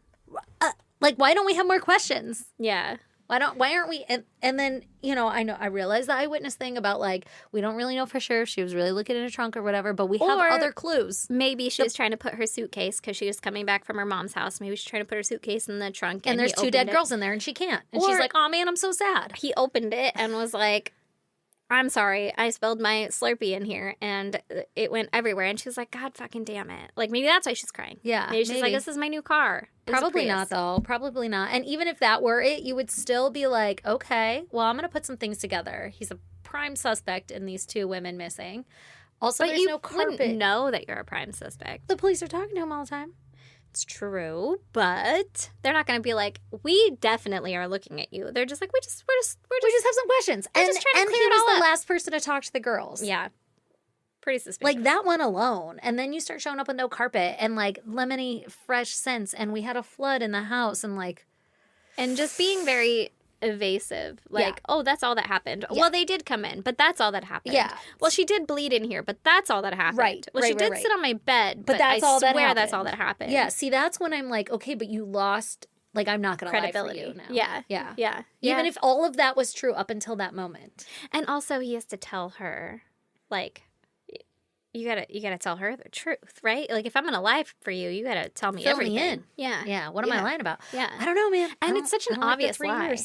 Like, why don't we have more questions? Yeah. Why aren't we? And then, you know, I realized the eyewitness thing about, like, we don't really know for sure if she was really looking in a trunk or whatever, but we have Or other clues. Maybe she was trying to put her suitcase because she was coming back from her mom's house. Maybe she's trying to put her suitcase in the trunk. And there's he 2 dead opened it. girls in there and she can't. And she's Or- like, oh man, I'm so sad. He opened it and was like, I'm sorry, I spilled my Slurpee in here and it went everywhere. And she was like, God fucking damn it. Like, maybe that's why she's crying. Yeah, Maybe she's like, maybe. this is my new car. It was a Probably Prius. not, though. Probably not. And even if that were it, you would still be like, okay, well, I'm going to put some things together. He's a prime suspect in these 2 women missing. Also, But there's you no carpet. wouldn't know that you're a prime suspect. The police are talking to him all the time. It's true, but they're not going to be like, we definitely are looking at you. They're just like, we just We just have some questions. We're just trying to clear he it was all the up. last person to talk to the girls. Yeah. Pretty suspicious. Like, that one alone. And then you start showing up with no carpet and, like, lemony fresh scents. And we had a flood in the house and, like... And just being very evasive. Like, Yeah. oh, that's all that happened. Yeah. Well, they did come in, but that's all that happened. Yeah. Well, she did bleed in here, but that's all that happened. Right, Well, right, she right, did right. sit on my bed, but that's I all that swear that's happened. all that happened. Yeah, see, that's when I'm like, okay, but you lost... Like, I'm not going to lie for Credibility. you now. Yeah. Yeah. Yeah. Even Yeah. if all of that was true up until that moment. And also he has to tell her, like, you gotta tell her the truth, right? Like, if I'm gonna lie for you, you gotta tell me Fill me everything. in. Yeah. Yeah, what am I Yeah. lying about? Yeah. I don't know, man. And it's such an obvious lie.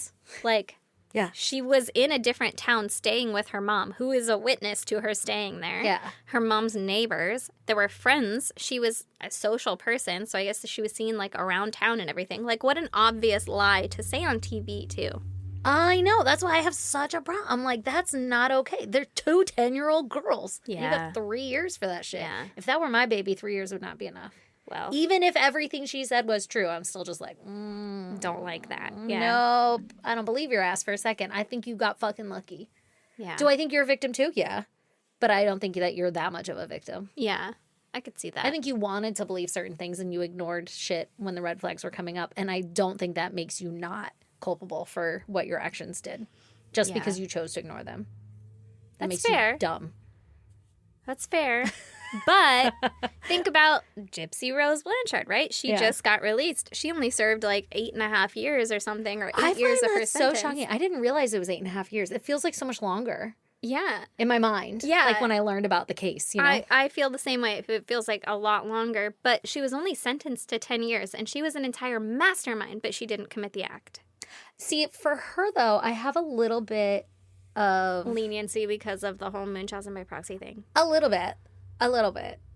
Like, Yeah. she was in a different town staying with her mom, who is a witness to her staying there. Yeah. Her mom's neighbors. There were friends. She was a social person, so I guess she was seen, like, around town and everything. Like, what an obvious lie to say on TV, too. I know. That's why I have such a problem. I'm like, that's not okay. They're 2 10-year-old girls. You Yeah. got 3 years for that shit. Yeah. If that were my baby, 3 years would not be enough. Well, Even if everything she said was true, I'm still just like, don't like that. Yeah. nope. I don't believe your ass for a second. I think you got fucking lucky. Yeah. Do I think you're a victim too? Yeah. But I don't think that you're that much of a victim. Yeah. I could see that. I think you wanted to believe certain things and you ignored shit when the red flags were coming up. And I don't think that makes you not culpable for what your actions did just Yeah. because you chose to ignore them. That That's makes fair. you dumb. That's fair. But think about Gypsy Rose Blanchard, right? She Yeah. just got released. She only served like 8.5 years or something, or 8 I years find of her that so sentence. shocking. I didn't realize it was 8.5 years. It feels like so much longer Yeah. in my mind. Yeah. Like when I learned about the case, you know? I feel the same way. It feels like a lot longer, but she was only sentenced to 10 years, and she was an entire mastermind, but she didn't commit the act. See, for her though, I have a little bit of... Leniency because of the whole Munchausen by proxy thing. A little bit.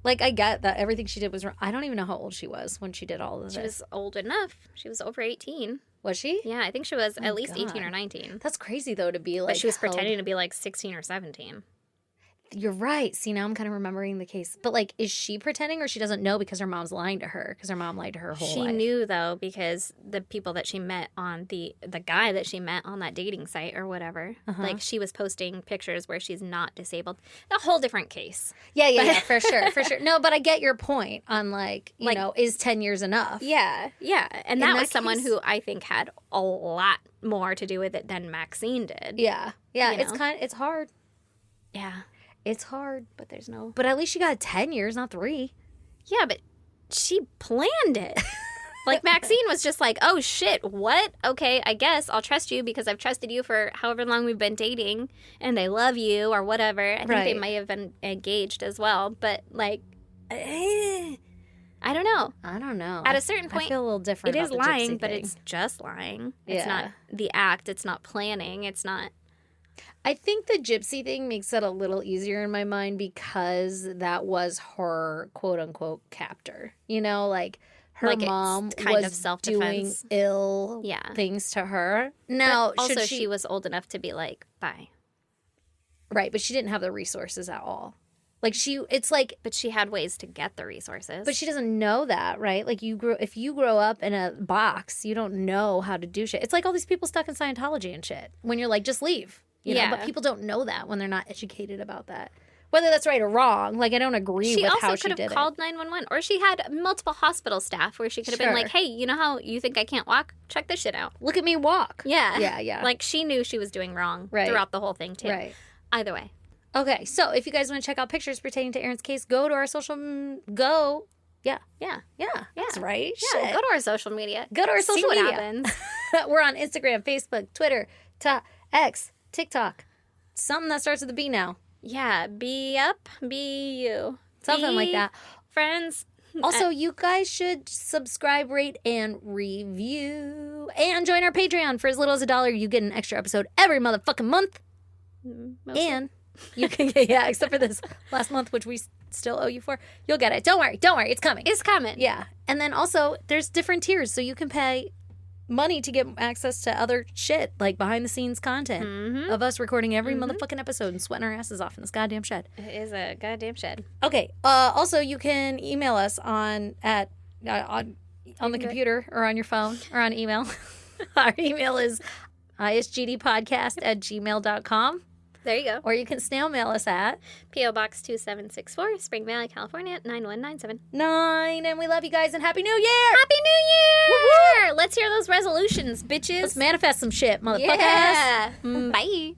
Like, I get that everything she did was wrong. I don't even know how old she was when she did all of this. She was old enough. She was over 18. Was she? Yeah, I think she was at least 18 or God. 19. That's crazy, though, to be like... But she was held- pretending to be like 16 or 17. You're right. See, now I'm kind of remembering the case. But, like, is she pretending or she doesn't know because her mom's lying to her? Because her mom lied to her whole She life. knew, though, because the people that she met on the guy that she met on that dating site or whatever, like, she was posting pictures where she's not disabled. A whole different case. Yeah, for sure, for sure. No, but I get your point on, like, you Like- know, is 10 years enough? Yeah. And In that that was someone case- who I think had a lot more to do with it than Maxine did. Yeah. You It's know? it's hard. Yeah. It's hard. But there's no... But at least she got 10 years, not 3. Yeah, but she planned it. Like, Maxine was just like, oh, shit, what? Okay, I guess I'll trust you because I've trusted you for however long we've been dating, and they love you or whatever. I think they Right. might have been engaged as well, but, like, I I don't know. I don't know. At a certain point, I feel a little different. It is about the lying, gypsy but thing. it's just lying. It's Yeah. not the act. It's not planning. It's not. I think the gypsy thing makes it a little easier in my mind because that was her quote unquote captor. You know, like her Like, it's mom kind of was self-defense. doing ill things to her. Now, But also, should she was old enough to be like, bye. Right, but she didn't have the resources at all. Like it's like, But she had ways to get the resources. but she doesn't know that, right? Like if you grow up in a box, you don't know how to do shit. It's like all these people stuck in Scientology and shit. When you're like, just leave, you know. But people don't know that when they're not educated about that. Whether that's right or wrong, like I don't agree with how she did it. She also could have called 911, or she had multiple hospital staff where she could have been like, "Hey, you know how you think I can't walk? Check this shit out. Look at me walk." Yeah, yeah. Like she knew she was doing wrong throughout the whole thing too. Right. Either way. Okay, so if you guys want to check out pictures pertaining to Erin's case, go to our social. Yeah. That's right. Yeah. Shit. Go to our social media. Go to our social See media. what happens. We're on Instagram, Facebook, Twitter, X, TikTok. Something that starts with a B now. Yeah. Be up. Be you. Something like that. Friends. Also, you guys should subscribe, rate, and review. And join our Patreon. For as little as $1, you get an extra episode every motherfucking month. Mostly. And you can get, except for this last month, which we still owe you for. You'll get it. Don't worry. It's coming. It's coming. Yeah. And then also, there's different tiers. So you can pay money to get access to other shit, like behind the scenes content of us recording every motherfucking episode and sweating our asses off in this goddamn shed. It is a goddamn shed. Okay. Also, you can email us on the computer or on your phone or on email. Our email is isgdpodcast@gmail.com. There you go. Or you can snail mail us at P.O. Box 2764, Spring Valley, California, 9197. 9. And we love you guys and Happy New Year! Happy New Year! Let's hear those resolutions, bitches. Let's manifest some shit, motherfuckers. Yeah. Bye.